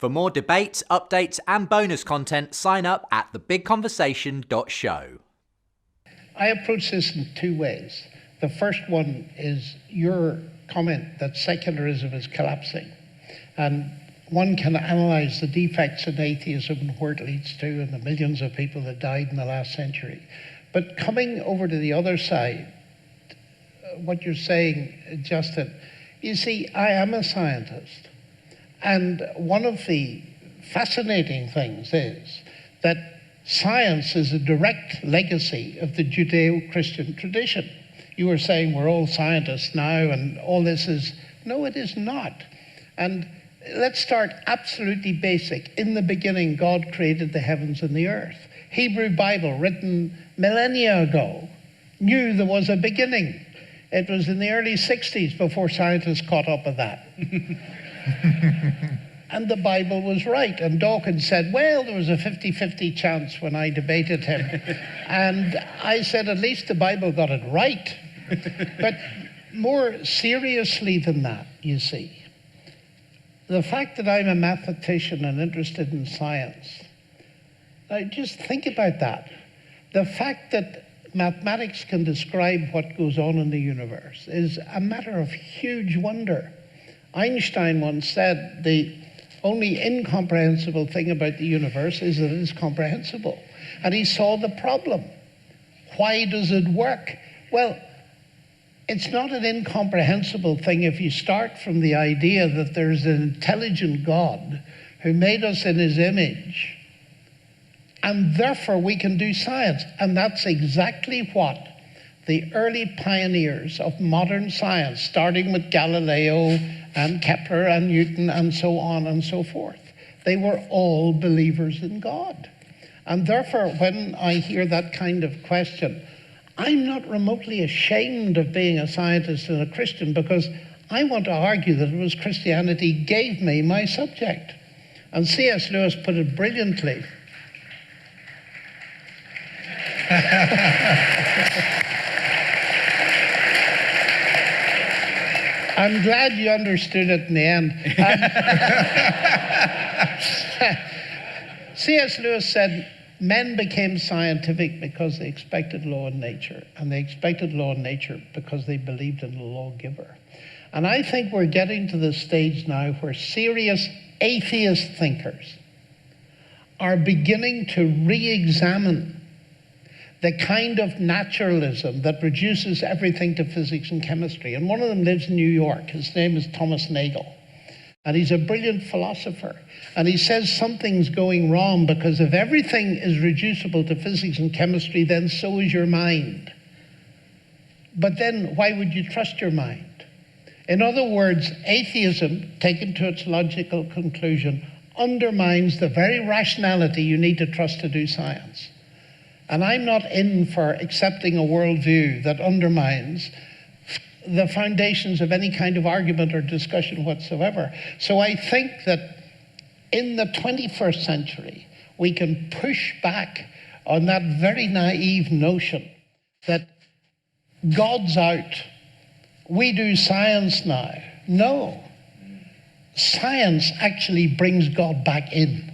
For more debates, updates and bonus content, sign up at thebigconversation.show. I approach this in two ways. The first one is your comment that secularism is collapsing. And one can analyse the defects in atheism and where it leads to and the millions of people that died in the last century. But coming over to the other side, what you're saying, Justin, you see, I am a scientist. And one of the fascinating things is that science is a direct legacy of the Judeo-Christian tradition. You were saying we're all scientists now and all this is... No, it is not. And let's start absolutely basic. In the beginning, God created the heavens and the earth. Hebrew Bible, written millennia ago, knew there was a beginning. It was in the early 60s before scientists caught up with that. And the Bible was right. And Dawkins said, well, there was a 50-50 chance when I debated him. And I said, at least the Bible got it right. But more seriously than that, you see, the fact that I'm a mathematician and interested in science, just think about that. The fact that mathematics can describe what goes on in the universe is a matter of huge wonder. Einstein once said the only incomprehensible thing about the universe is that it is comprehensible. And he saw the problem. Why does it work? Well, it's not an incomprehensible thing if you start from the idea that there's an intelligent God who made us in his image, and therefore we can do science. And that's exactly what the early pioneers of modern science, starting with Galileo and Kepler and Newton and so on and so forth, they were all believers in God. And therefore, when I hear that kind of question, I'm not remotely ashamed of being a scientist and a Christian, because I want to argue that it was Christianity gave me my subject. And C.S. Lewis put it brilliantly. I'm glad you understood it in the end. C.S. Lewis said, men became scientific because they expected law in nature, and they expected law in nature because they believed in the lawgiver. And I think we're getting to the stage now where serious atheist thinkers are beginning to re-examine the kind of naturalism that reduces everything to physics and chemistry. And one of them lives in New York. His name is Thomas Nagel. And he's a brilliant philosopher. And he says something's going wrong, because if everything is reducible to physics and chemistry, then so is your mind. But then why would you trust your mind? In other words, atheism, taken to its logical conclusion, undermines the very rationality you need to trust to do science. And I'm not in for accepting a worldview that undermines the foundations of any kind of argument or discussion whatsoever. So I think that in the 21st century, we can push back on that very naive notion that God's out, we do science now. No, science actually brings God back in.